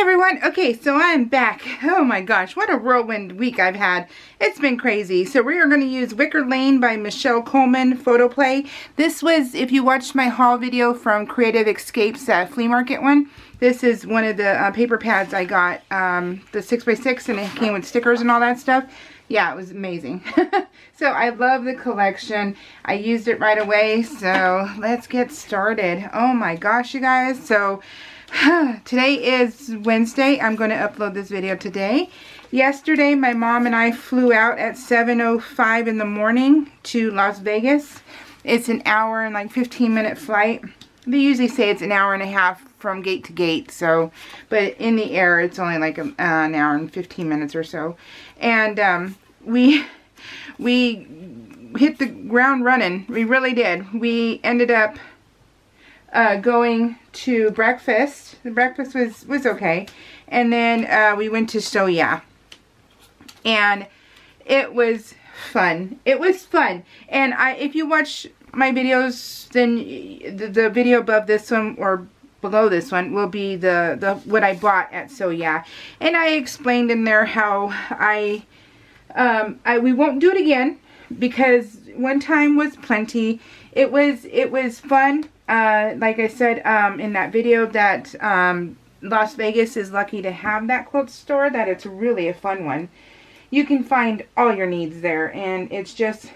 everyone. Okay, so I'm back. Oh my gosh, what a whirlwind week I've had. It's been crazy. So we are going to use Wicker Lane by Michelle Coleman Photo Play. This was, if you watched my haul video from Creative Escapes flea market one, this is one of the paper pads I got, the 6x6, and it came with stickers and all that stuff. Yeah, it was amazing. So I love the collection. I used it right away, so let's get started. Oh my gosh, you guys. So today is Wednesday. I'm going to upload this video today. Yesterday, my mom and I flew out at 7:05 in the morning to Las Vegas. It's an hour and like 15-minute flight. They usually say it's an hour and a half from gate to gate. So, but in the air, it's only like an hour and 15 minutes or so. And we hit the ground running. We really did. We ended up going to breakfast. The breakfast was okay, and then we went to So Yeah, and it was fun. It was fun. And if you watch my videos, then the video above this one or below this one will be the what I bought at So Yeah, and I explained in there how we won't do it again because one time was plenty. It was fun. Like I said in that video, that Las Vegas is lucky to have that quilt store, that it's really a fun one. You can find all your needs there, and it's just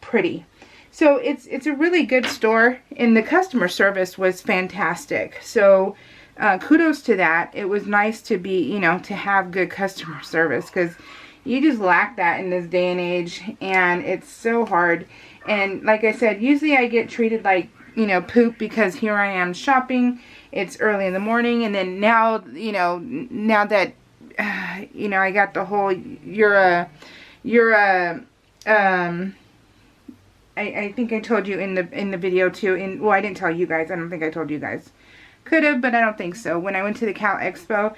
pretty. So it's a really good store, and the customer service was fantastic. So kudos to that. It was nice to be, you know, to have good customer service, because you just lack that in this day and age, and it's so hard. And like I said, usually I get treated like, you know, poop, because here I am shopping. It's early in the morning, and then now, you know, now that you know, I got the whole I think I told you in the video too. Well, I didn't tell you guys. I don't think I told you guys. Could have, but I don't think so. When I went to the Cal Expo,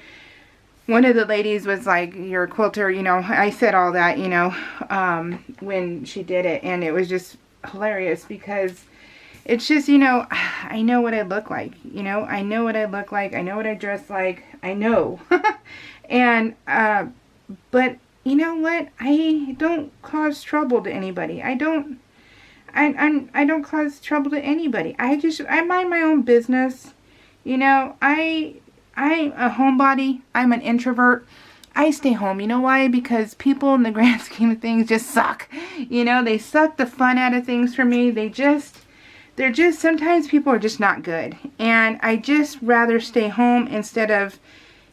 one of the ladies was like, "You're a quilter," you know. I said all that, you know, when she did it, and it was just hilarious, because it's just, you know, I know what I look like, you know. I know what I look like. I know what I dress like. I know. And, but you know what? I don't cause trouble to anybody. I don't cause trouble to anybody. I mind my own business. You know, I'm a homebody. I'm an introvert. I stay home. You know why? Because people, in the grand scheme of things, just suck. You know, they suck the fun out of things for me. Sometimes people are just not good. And I just rather stay home instead of,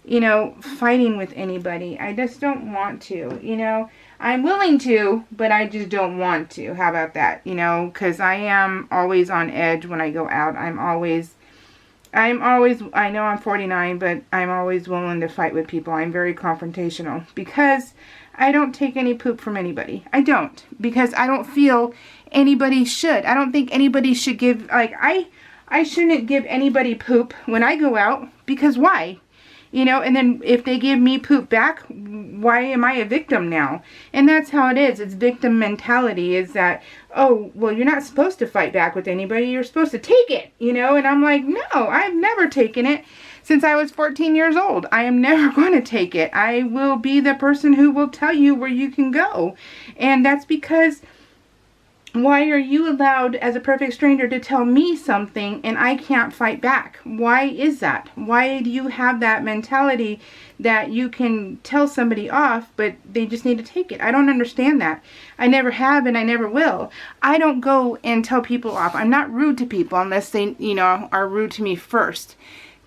you know, fighting with anybody. I just don't want to, you know. I'm willing to, but I just don't want to. How about that? You know, because I am always on edge when I go out. I'm always, I know I'm 49, but I'm always willing to fight with people. I'm very confrontational, because I don't take any poop from anybody. I don't, because I don't feel anybody should. I don't think anybody should give, like, I shouldn't give anybody poop when I go out, because why? You know, and then if they give me poop back, why am I a victim now? And that's how it is. It's victim mentality, is that, oh, well, you're not supposed to fight back with anybody. You're supposed to take it, you know? And I'm like, no, I've never taken it since I was 14 years old. I am never going to take it. I will be the person who will tell you where you can go. And that's because, why are you allowed as a perfect stranger to tell me something and I can't fight back? Why is that? Why do you have that mentality that you can tell somebody off, but they just need to take it? I don't understand that. I never have, and I never will. I don't go and tell people off. I'm not rude to people unless they, you know, are rude to me first.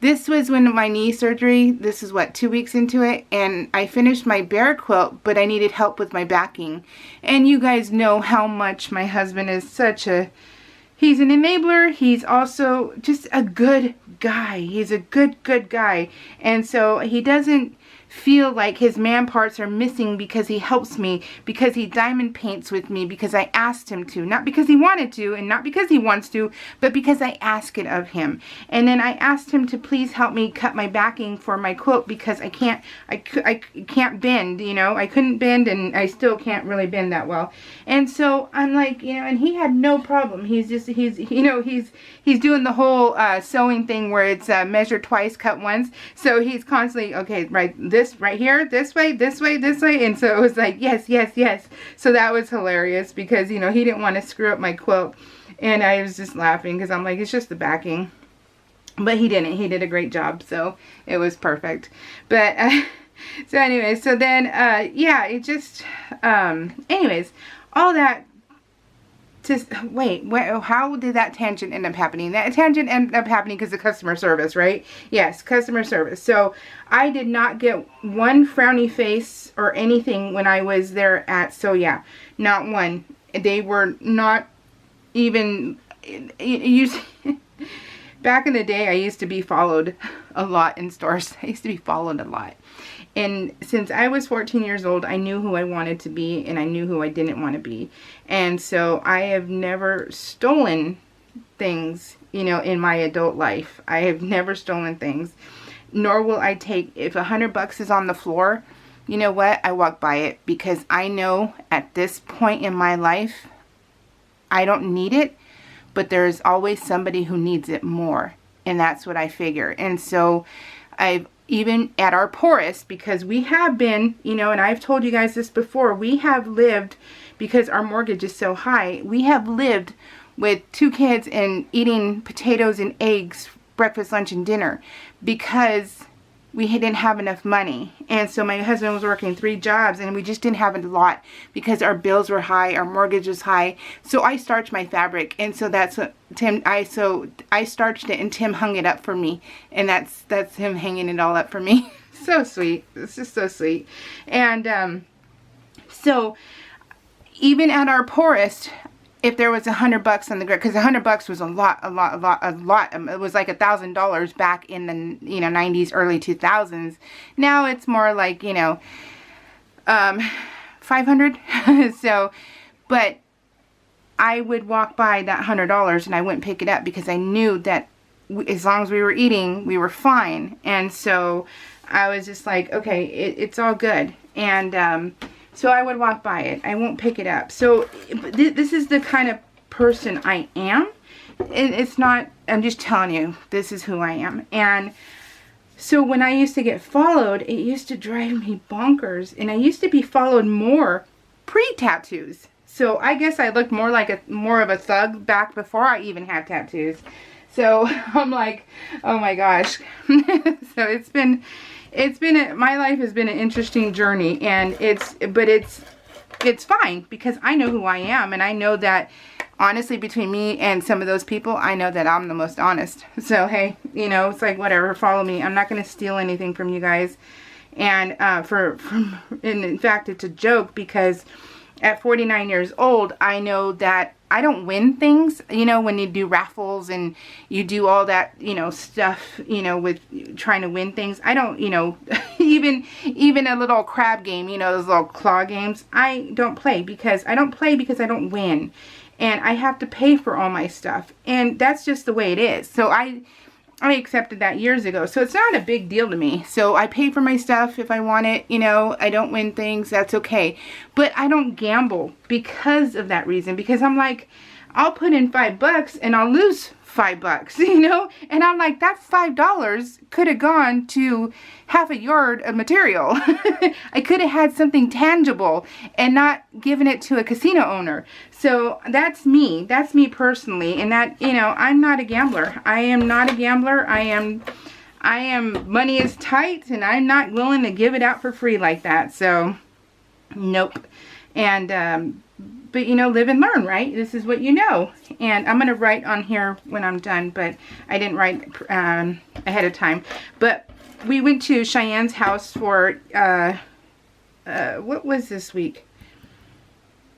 This was when my knee surgery, this is what, 2 weeks into it, and I finished my bear quilt, but I needed help with my backing. And you guys know how much my husband is he's an enabler. He's also just a good guy. He's a good guy. And so he doesn't feel like his man parts are missing because he helps me, because he diamond paints with me, because I asked him to, not because he wanted to and not because he wants to, but because I ask it of him. And then I asked him to please help me cut my backing for my quilt because I can't bend, you know, I couldn't bend, and I still can't really bend that well. And so I'm like, you know, and he had no problem. He's doing the whole sewing thing where it's measure twice, cut once. So he's constantly, okay, right, this right here, this way, this way, this way. And so it was like, yes, yes, yes. So that was hilarious because, you know, he didn't want to screw up my quilt. And I was just laughing because I'm like, it's just the backing. But he didn't. He did a great job. So it was perfect. But so anyway, so then, yeah, it just, anyways, all that. Just wait, how did that tangent end up happening? That tangent ended up happening because of customer service, right? Yes, customer service. So I did not get one frowny face or anything when I was there at So Yeah, not one. They were not even back in the day. I used to be followed a lot in stores. I used to be followed a lot. And since I was 14 years old, I knew who I wanted to be and I knew who I didn't want to be. And so I have never stolen things, you know, in my adult life. I have never stolen things. Nor will I take, if $100 is on the floor, you know what? I walk by it because I know at this point in my life, I don't need it, but there's always somebody who needs it more. And that's what I figure. And so even at our poorest, because we have been, you know, and I've told you guys this before, we have lived, because our mortgage is so high, we have lived with 2 kids and eating potatoes and eggs, breakfast, lunch, and dinner, because we didn't have enough money. And so my husband was working 3 jobs and we just didn't have a lot because our bills were high, our mortgage was high. So I starched my fabric, and so that's what I starched it and Tim hung it up for me, and that's him hanging it all up for me. So sweet. It's just so sweet. And so even at our poorest, if there was $100 on the grid, because $100 was a lot. It was like $1,000 back in the 90s, early 2000s. Now it's more like 500. So, but I would walk by that $100 and I wouldn't pick it up because I knew that as long as we were eating, we were fine. And so I was just like, okay, it's all good. And so I would walk by it. I won't pick it up. So this is the kind of person I am. And it's not, I'm just telling you, this is who I am. And so when I used to get followed, it used to drive me bonkers. And I used to be followed more pre-tattoos. So I guess I looked more like more of a thug back before I even had tattoos. So I'm like, oh my gosh. So my life has been an interesting journey, and it's fine because I know who I am, and I know that honestly, between me and some of those people, I know that I'm the most honest. So hey, it's like whatever, follow me. I'm not going to steal anything from you guys. And and in fact, it's a joke because at 49 years old, I know that I don't win things, when you do raffles and you do all that, stuff, with trying to win things. I don't, even a little crab game, those little claw games, I don't play because I don't win. And I have to pay for all my stuff. And that's just the way it is. So I accepted that years ago. So it's not a big deal to me. So I pay for my stuff if I want it. I don't win things. That's okay. But I don't gamble because of that reason. Because I'm like, I'll put in $5 and I'll lose $5, And I'm like, that $5 could have gone to half a yard of material. I could have had something tangible and not given it to a casino owner. So that's me. That's me personally. And that, I'm not a gambler. I am not a gambler. I am money is tight and I'm not willing to give it out for free like that. So, nope. And, but live and learn, right? This is what you know. And I'm going to write on here when I'm done, but I didn't write ahead of time. But we went to Cheyenne's house for, what was this week?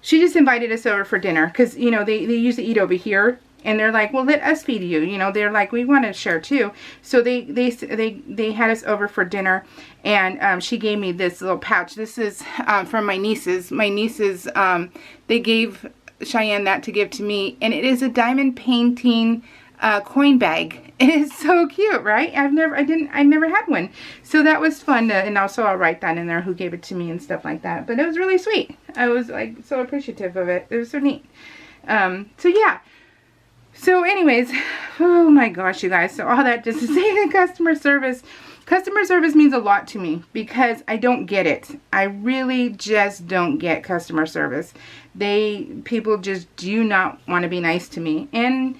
She just invited us over for dinner because, they usually eat over here. And they're like, well, let us feed you. You know, they're like, we want to share too. So they had us over for dinner, and she gave me this little pouch. This is from my nieces. My nieces, they gave Cheyenne that to give to me, and it is a diamond painting coin bag. It is so cute, right? I never had one. So that was fun and also I'll write that in there, who gave it to me and stuff like that. But it was really sweet. I was like so appreciative of it. It was so neat. So yeah. So anyways, oh my gosh, you guys. So all that just to say that customer service means a lot to me because I don't get it. I really just don't get customer service. People just do not want to be nice to me. And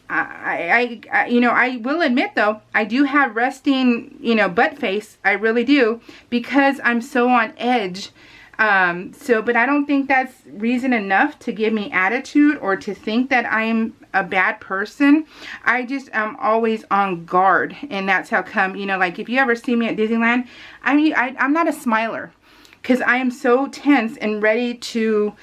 I you know, I will admit though, I do have resting, you know, butt face. I really do, because I'm so on edge. But I don't think that's reason enough to give me attitude or to think that I'm a bad person. I just am always on guard, and that's how come, you know, like if you ever see me at Disneyland, I'm not a smiler, because I am so tense and ready to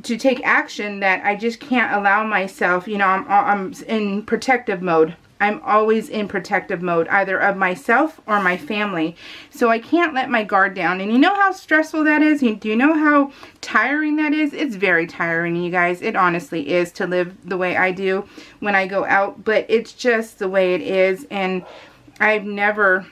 take action that I just can't allow myself, you know, I'm in protective mode. I'm always in protective mode, either of myself or my family. So I can't let my guard down. And you know how stressful that is? Do you know how tiring that is? It's very tiring, you guys. It honestly is, to live the way I do when I go out. But it's just the way it is. And I've never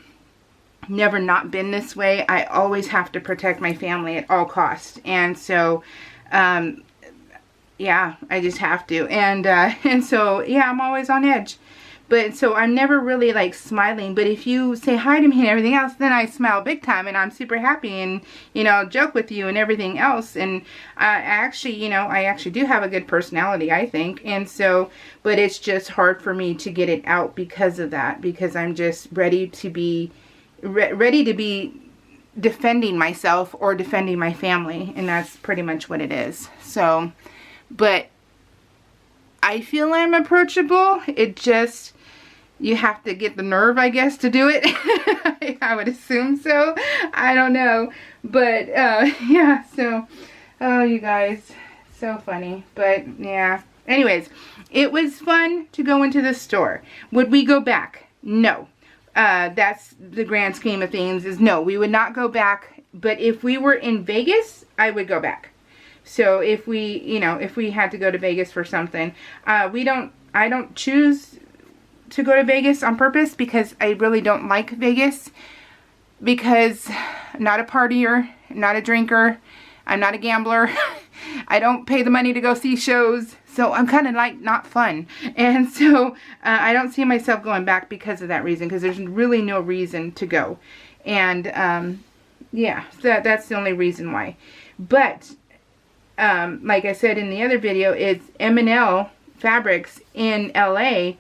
not been this way. I always have to protect my family at all costs. And so, yeah, I just have to. And so, yeah, I'm always on edge. But so I'm never really like smiling. But if you say hi to me and everything else, then I smile big time and I'm super happy and, you know, joke with you and everything else. And I actually do have a good personality, I think. And so, but it's just hard for me to get it out because of that. Because I'm just ready to be defending myself or defending my family. And that's pretty much what it is. So, but I feel I'm approachable. It just, you have to get the nerve, I guess, to do it. I would assume so. I don't know. But, yeah, so, oh, you guys, so funny. But, yeah. Anyways, it was fun to go into the store. Would we go back? No. That's the grand scheme of things, is no, we would not go back. But if we were in Vegas, I would go back. So if we, you know, if we had to go to Vegas for something, I don't choose to go to Vegas on purpose, because I really don't like Vegas, because I'm not a partier, not a drinker, I'm not a gambler, I don't pay the money to go see shows, so I'm kind of like not fun. And so I don't see myself going back because of that reason, because there's really no reason to go. And yeah, so that's the only reason why. But like I said in the other video, it's M&L Fabrics in LA.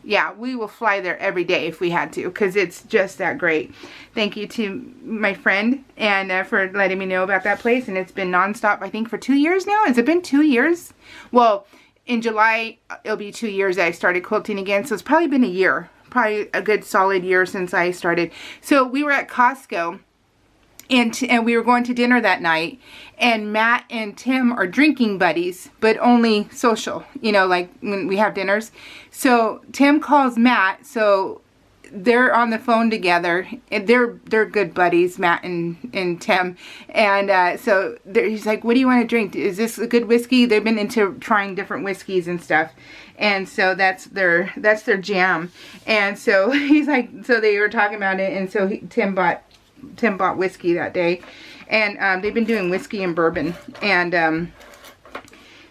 Yeah, we will fly there every day if we had to, because it's just that great. Thank you to my friend and for letting me know about that place. And it's been nonstop, I think, for 2 years now. Has it been 2 years? Well, in July, it'll be 2 years that I started quilting again. So it's probably been a year, probably a good solid year since I started. So we were at Costco. And we were going to dinner that night, and Matt and Tim are drinking buddies, but only social, you know, like when we have dinners. So Tim calls Matt, so they're on the phone together, and they're good buddies, Matt and Tim. And so he's like, what do you want to drink? Is this a good whiskey? They've been into trying different whiskeys and stuff. And so that's their jam. And so he's like, so they were talking about it, and so Tim bought whiskey that day, and they've been doing whiskey and bourbon, and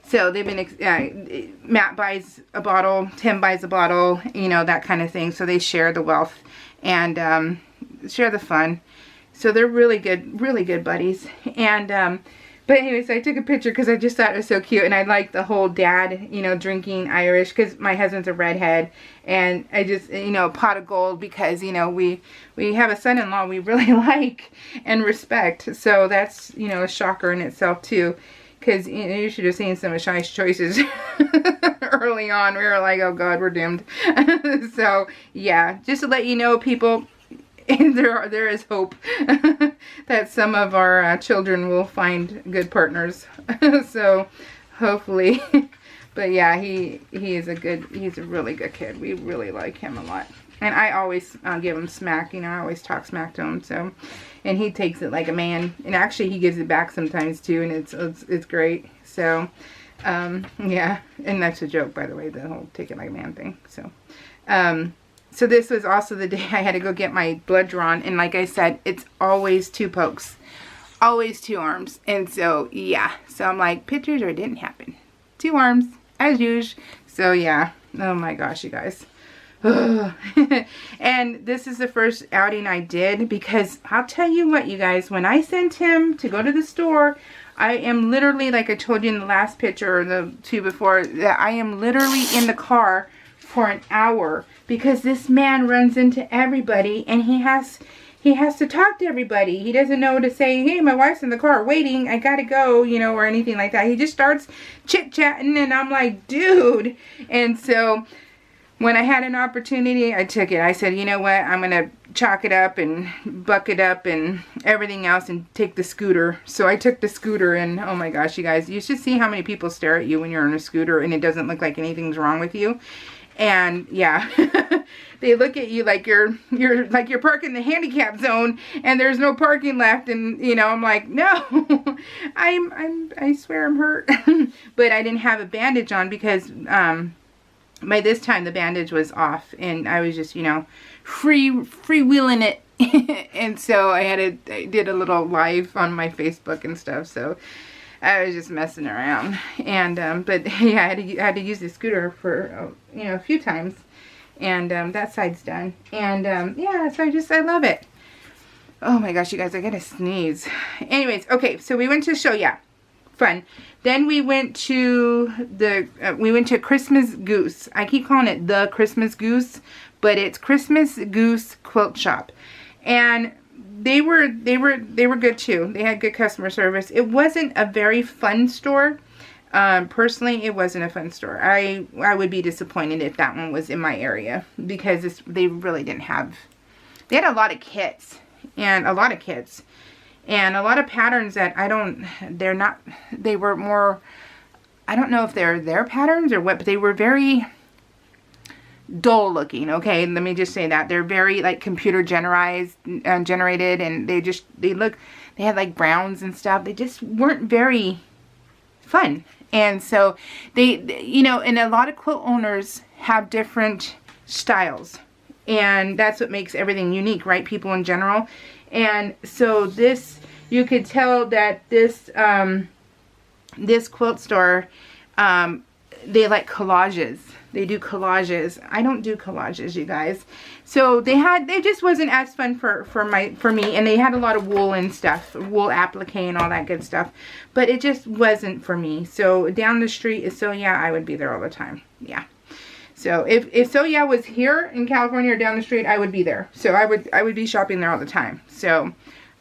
so they've been Matt buys a bottle, Tim buys a bottle, you know, that kind of thing. So they share the wealth and share the fun. So they're really good buddies. And but anyways, I took a picture because I just thought it was so cute, and I like the whole dad, you know, drinking Irish, because my husband's a redhead, and I just, you know, pot of gold, because, you know, we have a son-in-law we really like and respect. So that's, you know, a shocker in itself too, because you should have seen some of Shai's choices early on. We were like, oh God, we're doomed. So yeah, just to let you know, people, there is hope that some of our children will find good partners. So hopefully But yeah, he's a really good kid. We really like him a lot. And I always give him smack, you know, I always talk smack to him, so, and he takes it like a man, and actually he gives it back sometimes too, and it's great, so, yeah, and that's a joke, by the way, the whole take it like a man thing, so, so this was also the day I had to go get my blood drawn, and like I said, it's always 2 pokes, always 2 arms, and so, yeah, so I'm like, pictures or it didn't happen, 2 arms, as usual, so yeah, oh my gosh, you guys. And this is the first outing I did, because I'll tell you what, you guys, when I sent him to go to the store, I am literally, like I told you in the last picture or the 2 before, that I am literally in the car for an hour, because this man runs into everybody and he has to talk to everybody. He doesn't know to say, hey, my wife's in the car waiting, I gotta go, you know, or anything like that. He just starts chit-chatting, and I'm like, dude. And so when I had an opportunity, I took it. I said, you know what, I'm going to chalk it up and buck it up and everything else and take the scooter. So I took the scooter, and oh my gosh, you guys, you should see how many people stare at you when you're on a scooter and it doesn't look like anything's wrong with you. And yeah, they look at you like you're parking the handicap zone and there's no parking left, and you know, I'm like, no, I swear I'm hurt. But I didn't have a bandage on because by this time the bandage was off, and I was just, you know, freewheeling it. And so I did a little live on my Facebook and stuff, so I was just messing around. And but yeah, I had to use the scooter for you know, a few times, and that side's done. And yeah, so I love it. Oh my gosh, you guys, I gotta sneeze. Anyways, okay, so we went to the show, yeah, fun. Then we went to Christmas Goose. I keep calling it the Christmas Goose, but it's Christmas Goose Quilt Shop. And they were good too. They had good customer service. It wasn't a very fun store. Personally, it wasn't a fun store. I would be disappointed if that one was in my area, because they really didn't have. They had a lot of kits and a lot of patterns that they were more, I don't know if they're their patterns or what, but they were very dull looking. Okay, let me just say that they're very like computer generated, and they had like browns and stuff. They just weren't very fun. And so they you know, and a lot of quilt owners have different styles, and that's what makes everything unique, right? People in general. And so this, you could tell that this this quilt store, they like collages. They do collages. I don't do collages, you guys. So they just wasn't as fun for me, and they had a lot of wool and stuff, wool applique and all that good stuff, but it just wasn't for me. So down the street is So Yeah, I would be there all the time. Yeah. So if So Yeah was here in California or down the street, I would be there. So I would be shopping there all the time. So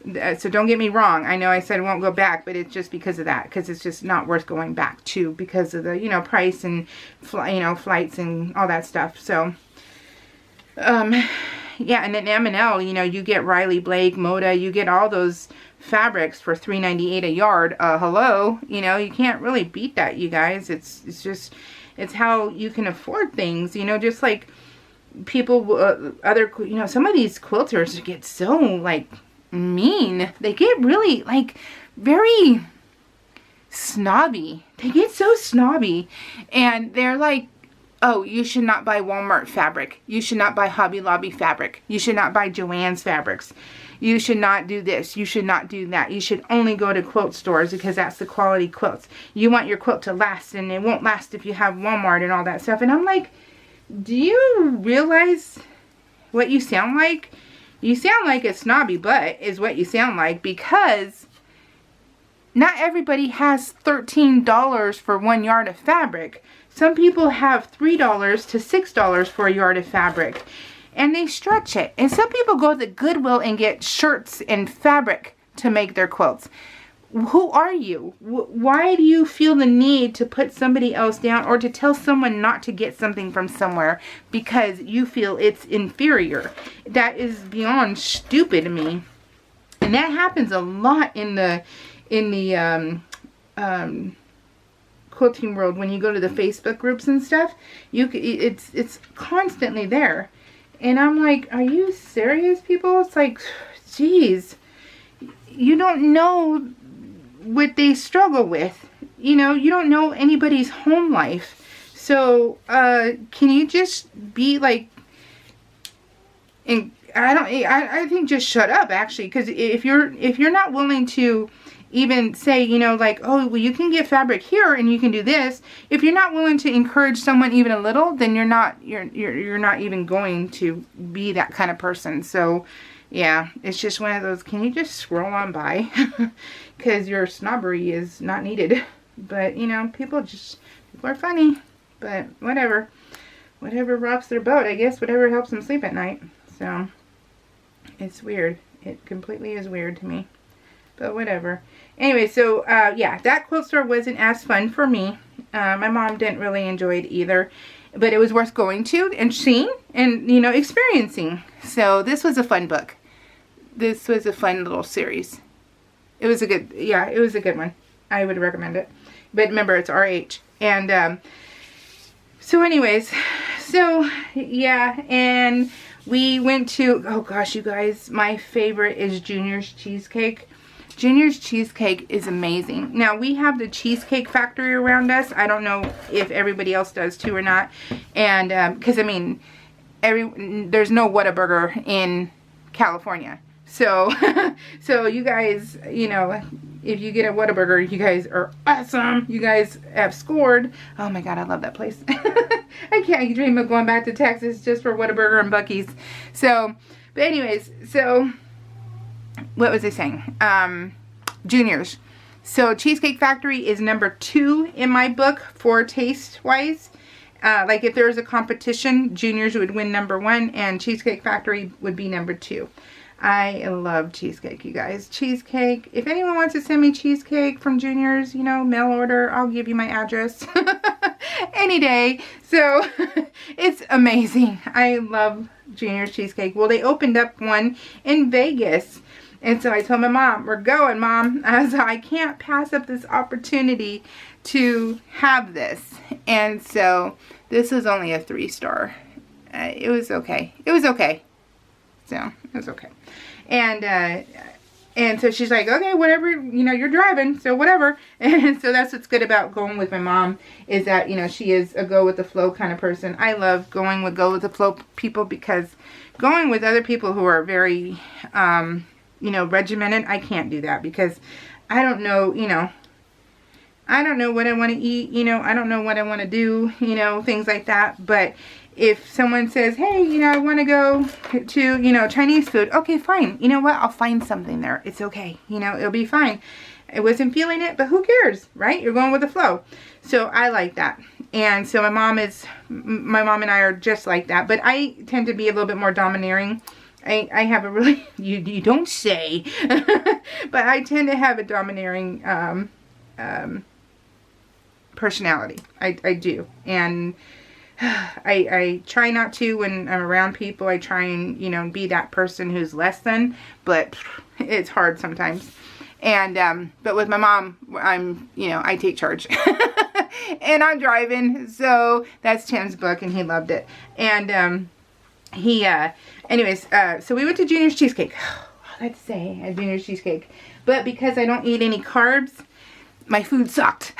don't get me wrong. I know I said I won't go back, but it's just because of that. Because it's just not worth going back to, because of the, you know, price and flights and all that stuff. So yeah, and then M&L, you know, you get Riley Blake, Moda, you get all those fabrics for $3.98 a yard. Hello, you know, you can't really beat that, you guys. It's how you can afford things, you know, just like people, you know, some of these quilters get so, like, mean. They get really, like, very snobby. They get so snobby, and they're like, oh, you should not buy Walmart fabric. You should not buy Hobby Lobby fabric. You should not buy Joann's fabrics. You should not do this. You should not do that. You should only go to quilt stores because that's the quality quilts. You want your quilt to last, and it won't last if you have Walmart and all that stuff. And I'm like, do you realize what you sound like? You sound like a snobby butt is what you sound like, because not everybody has $13 for 1 yard of fabric. Some people have $3 to $6 for a yard of fabric, and they stretch it. And some people go to the Goodwill and get shirts and fabric to make their quilts. Who are you? Why do you feel the need to put somebody else down, or to tell someone not to get something from somewhere because you feel it's inferior? That is beyond stupid to me. And that happens a lot in the Quilting World, when you go to the Facebook groups and stuff, it's constantly there. And I'm like, are you serious, people? It's like, geez, you don't know what they struggle with. You know, you don't know anybody's home life. So, can you just be like, and I think just shut up, actually, because if you're not willing to even say, you know, like, oh, well, you can get fabric here and you can do this. If you're not willing to encourage someone even a little, then you're not even going to be that kind of person. So, yeah, it's just one of those, can you just scroll on by? Because your snobbery is not needed. But, you know, people are funny. But whatever. Whatever rocks their boat, I guess. Whatever helps them sleep at night. So, it's weird. It completely is weird to me. But whatever. Anyway, so, yeah, that quilt store wasn't as fun for me. My mom didn't really enjoy it either. But it was worth going to and seeing and, you know, experiencing. So, this was a fun book. This was a fun little series. It was a good one. I would recommend it. But remember, it's RH. And, so anyways, so, yeah, and we went to, oh gosh, you guys, my favorite is Junior's Cheesecake. Junior's Cheesecake is amazing. Now, we have the Cheesecake Factory around us. I don't know if everybody else does too or not. And, because, I mean, there's no Whataburger in California. So, so you guys, you know, if you get a Whataburger, you guys are awesome. You guys have scored. Oh my God, I love that place. I can't dream of going back to Texas just for Whataburger and Buc-ee's. So, but anyways, so what was I saying? Juniors. So Cheesecake Factory is number 2 in my book for taste-wise. Like if there was a competition, Juniors would win number 1 and Cheesecake Factory would be number 2. I love cheesecake, you guys. Cheesecake. If anyone wants to send me cheesecake from Juniors, you know, mail order, I'll give you my address. Any day. So, it's amazing. I love Junior's Cheesecake. Well, they opened up one in Vegas. And so I told my mom, we're going, Mom. So I can't pass up this opportunity to have this. And so, this was only a 3-star. It was okay. It was okay. So, it was okay. And so she's like, okay, whatever, you know, you're driving, so whatever. And so that's what's good about going with my mom, is that, you know, she is a go with the flow kind of person. I love going with go with the flow people, because going with other people who are very, you know, regimented, I can't do that, because I don't know, you know, I don't know what I want to eat, you know, I don't know what I want to do, you know, things like that. But if someone says, hey, you know, I want to go to, you know, Chinese food, okay, fine. You know what? I'll find something there. It's okay. You know, it'll be fine. I wasn't feeling it, but who cares, right? You're going with the flow. So I like that. And so my mom and I are just like that. But I tend to be a little bit more domineering. I have a really, you don't say, but I tend to have a domineering personality. I do. And I try not to when I'm around people. I try and, you know, be that person who's less than, but it's hard sometimes. And, but with my mom, I'm, you know, I take charge. And I'm driving, so that's Tim's book, and he loved it. And, anyways, so we went to Junior's Cheesecake. All that to say, at Junior's Cheesecake. But because I don't eat any carbs, my food sucked.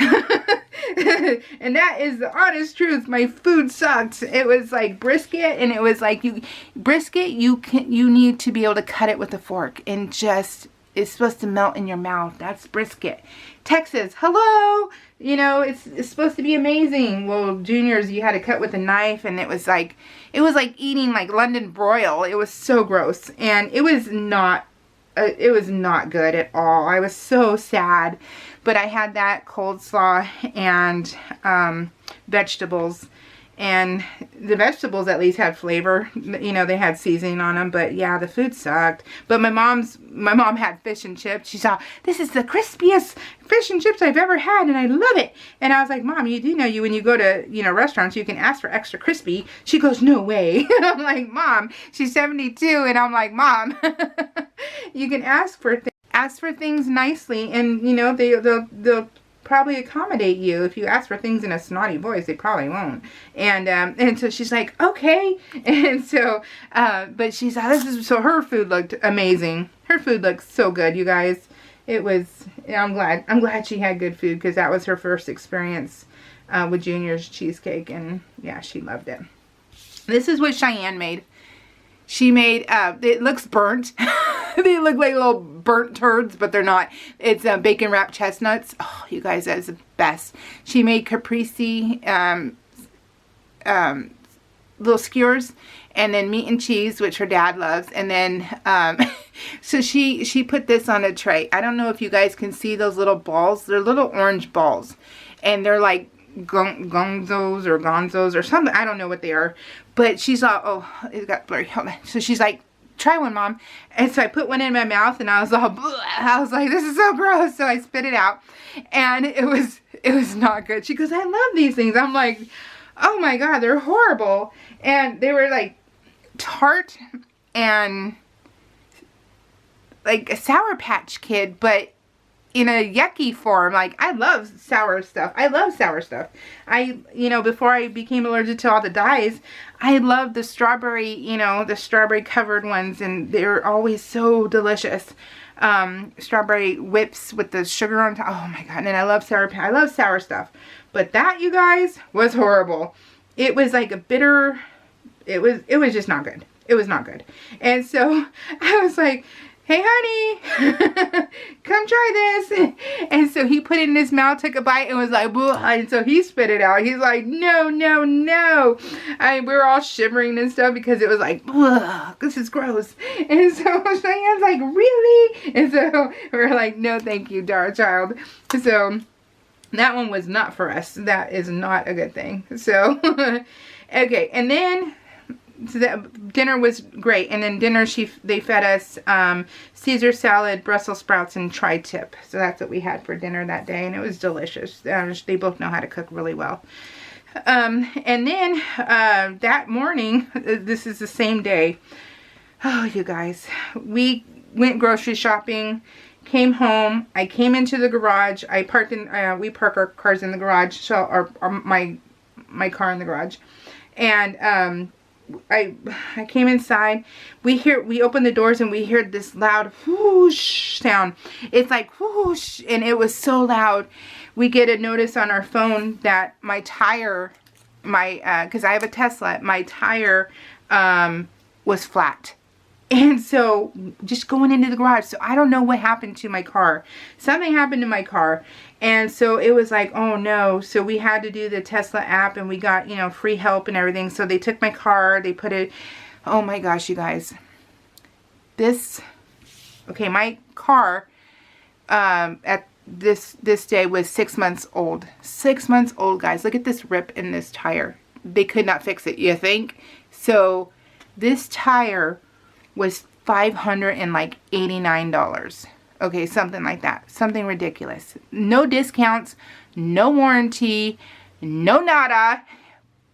And that is the honest truth. My food sucked. It was like brisket, and it was like you need to be able to cut it with a fork, and just, it's supposed to melt in your mouth. That's brisket. Texas, hello. You know, it's supposed to be amazing. Well, Junior's, you had to cut with a knife, and it was like eating like London broil. It was so gross, and it was not good at all. I was so sad. But I had that coleslaw and vegetables. And the vegetables at least had flavor. You know, they had seasoning on them. But yeah, the food sucked. But my mom had fish and chips. She saw, this is the crispiest fish and chips I've ever had, and I love it. And I was like, Mom, you do know when you go to, you know, restaurants, you can ask for extra crispy. She goes, no way. I'm like, Mom, she's 72, and I'm like, Mom, you can ask for things nicely, and you know, they'll probably accommodate you. If you ask for things in a snotty voice, they probably won't. And so she's like, okay. And so, but she's, so her food looked amazing. Her food looked so good, you guys. It was, I'm glad she had good food, because that was her first experience with Junior's cheesecake, and yeah, she loved it. This is what Cheyenne made. She made, it looks burnt. They look like little burnt turds, but they're not. It's bacon wrapped chestnuts. Oh, you guys, that is the best. She made caprese, little skewers, and then meat and cheese, which her dad loves. And then, so she put this on a tray. I don't know if you guys can see those little balls. They're little orange balls, and they're like gonzos or something. I don't know what they are, but she's like, oh, it got blurry. Hold on. So she's like, try one, Mom. And so I put one in my mouth, and I was all, bleh. I was like, this is so gross. So I spit it out, and it was not good. She goes, I love these things. I'm like, oh my God, they're horrible. And they were like tart and like a Sour Patch Kid, but in a yucky form. Like, I love sour stuff. I love sour stuff. You know, before I became allergic to all the dyes, I loved the strawberry, you know, the strawberry covered ones, and they're always so delicious. Strawberry whips with the sugar on top. Oh my God. And I love I love sour stuff. But that, you guys, was horrible. It was like a bitter, it was just not good. It was not good. And so I was like, hey, honey, come try this. And so he put it in his mouth, took a bite, and was like, bleh. And so he spit it out. He's like, no, no, no. We were all shivering and stuff, because it was like, bleh, this is gross. And so Cheyenne's like, really? And so we were like, no, thank you, darling child. So that one was not for us. That is not a good thing. So, okay. And then, so that dinner was great. And then dinner, they fed us Caesar salad, Brussels sprouts, and tri-tip. So that's what we had for dinner that day, and it was delicious. They both know how to cook really well. And then that morning, this is the same day. Oh, you guys, we went grocery shopping, came home. I came into the garage. I parked in. We park our cars in the garage, so or my car in the garage, and I came inside. We opened the doors, and we heard this loud whoosh sound. It's like whoosh, and it was so loud. We get a notice on our phone that my tire, because I have a Tesla, my tire was flat. And so, just going into the garage. So, I don't know what happened to my car. Something happened to my car. And so, it was like, oh no. So, we had to do the Tesla app, and we got, you know, free help and everything. So, they took my car. They put it, oh my gosh, you guys. Okay, my car at this day was 6 months old. 6 months old, guys. Look at this rip in this tire. They could not fix it, you think? So, this tire was $589. Okay, something like that. Something ridiculous. No discounts, no warranty, no nada.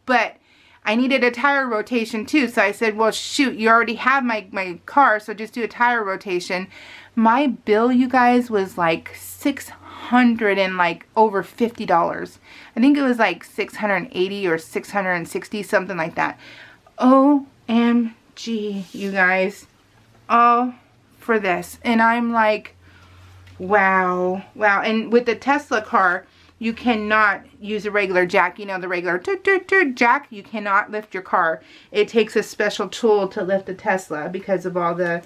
But I needed a tire rotation too. So I said, well, shoot, you already have my car, so just do a tire rotation. My bill, you guys, was like $600 and like over $50. I think it was like $680 or $660, something like that. OMG, you guys, all for this. And I'm like, wow. And with the Tesla car, you cannot use a regular jack. You know, the regular jack, you cannot lift your car. It takes a special tool to lift the Tesla because of all the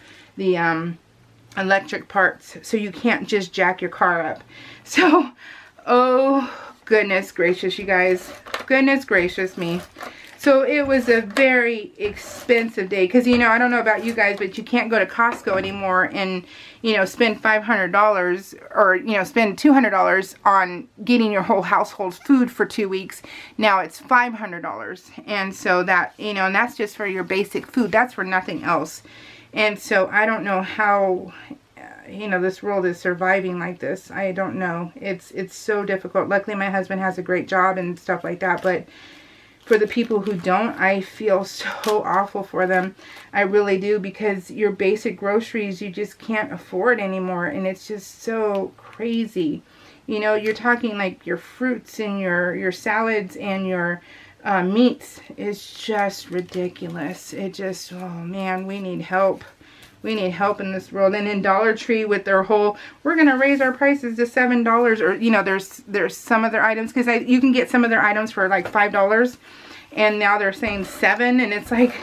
electric parts. So you can't just jack your car up. So, oh goodness gracious, you guys. Goodness gracious me. So it was a very expensive day, because, you know, I don't know about you guys, but you can't go to Costco anymore and, you know, spend $500 or, you know, spend $200 on getting your whole household food for 2 weeks. Now it's $500. And so that, you know, and that's just for your basic food. That's for nothing else. And so I don't know how, you know, this world is surviving like this. I don't know. It's so difficult. Luckily, my husband has a great job and stuff like that, but for the people who don't, I feel so awful for them. I really do, because your basic groceries you just can't afford anymore, and it's just so crazy. You know, you're talking like your fruits and your salads and your meats is just ridiculous. It just, oh man, we need help. We need help in this world. And in Dollar Tree with their whole, we're going to raise our prices to $7. Or, you know, there's some other items. Because you can get some of their items for like $5. And now they're saying $7. And it's like,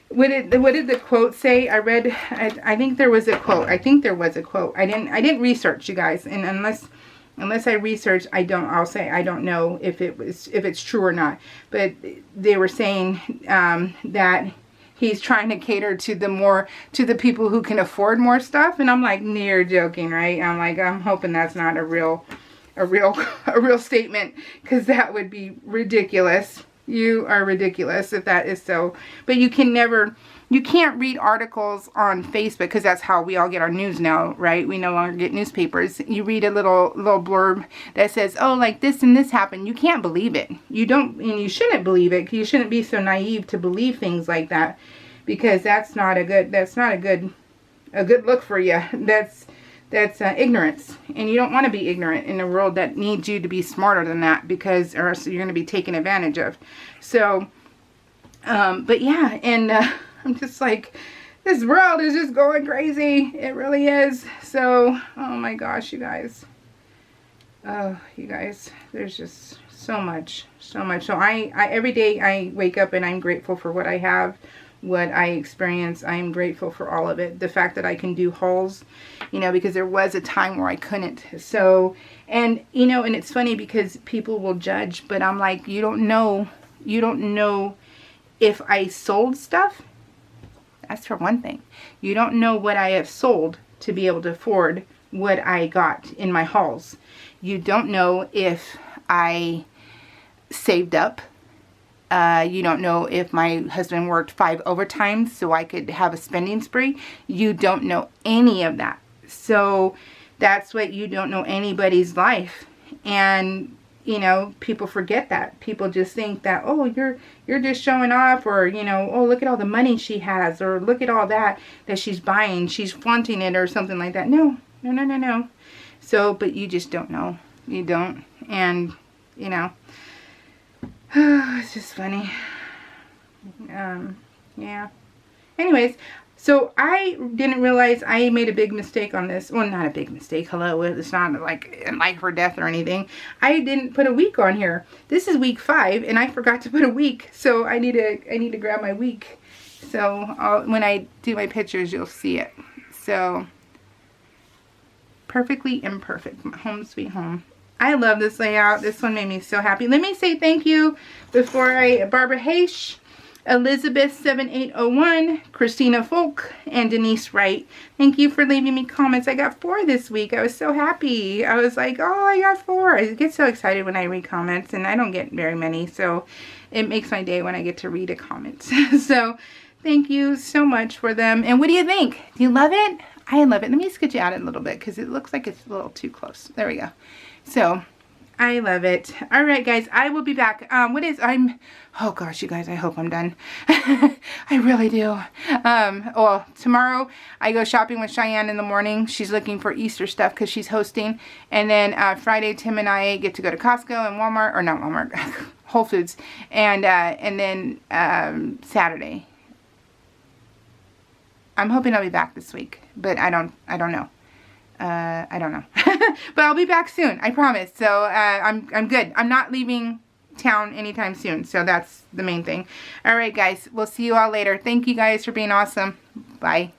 what did the quote say? I read, I think there was a quote. I think there was a quote. I didn't research, you guys. And unless I research, I'll say I don't know if it's true or not. But they were saying that he's trying to cater to the people who can afford more stuff. And I'm like, you're joking, right? I'm like, I'm hoping that's not a real statement, because that would be ridiculous. You are ridiculous if that is so. But you can't read articles on Facebook, because that's how we all get our news now, right? We no longer get newspapers. You read a little blurb that says, oh, like this and this happened. You can't believe it. You don't, and you shouldn't believe it. You shouldn't be so naive to believe things like that, because that's not a good look for you. That's ignorance, and you don't want to be ignorant in a world that needs you to be smarter than that, because or else you're going to be taken advantage of. So, but yeah, and I'm just like, this world is just going crazy. It really is. So, oh my gosh, you guys. Oh, you guys, there's just so much. So I every day I wake up and I'm grateful for what I have, what I experience. I am grateful for all of it. The fact that I can do hauls, you know, because there was a time where I couldn't. So, and, you know, and it's funny because people will judge, but I'm like, you don't know if I sold stuff. That's for one thing. You don't know what I have sold to be able to afford what I got in my hauls. You don't know if I saved up. You don't know if my husband worked 5 overtimes so I could have a spending spree. You don't know any of that. So that's what you don't know anybody's life. And, you know, people forget that. People just think that, oh, you're just showing off, or, you know, oh, look at all the money she has, or look at all that she's buying. She's flaunting it or something like that. No. So, but you just don't know. You don't. And, you know, it's just funny. Yeah. Anyways, so I didn't realize I made a big mistake on this. Well, not a big mistake. Hello, it's not like life or death or anything. I didn't put a week on here. This is week 5, and I forgot to put a week. So I need to grab my week. So when I do my pictures, you'll see it. So perfectly imperfect. Home sweet home. I love this layout. This one made me so happy. Let me say thank you before Barbara Haish, Elizabeth 7801, Christina Folk, and Denise Wright. Thank you for leaving me comments. I got 4 this week. I was so happy. I was like, oh, I got 4. I get so excited when I read comments, and I don't get very many, so it makes my day when I get to read a comment. So thank you so much for them. And what do you think? Do you love it? I love it. Let me scooch you out a little bit because it looks like it's a little too close. There we go. So I love it. All right, guys, I will be back. Oh gosh, you guys, I hope I'm done. I really do. Well, tomorrow I go shopping with Cheyenne in the morning. She's looking for Easter stuff because she's hosting. And then Friday, Tim and I get to go to Costco and Walmart, or not Walmart, Whole Foods. And then Saturday, I'm hoping I'll be back this week, but I don't know. I don't know. But I'll be back soon, I promise. So I'm good. I'm not leaving town anytime soon. So that's the main thing. All right, guys. We'll see you all later. Thank you guys for being awesome. Bye.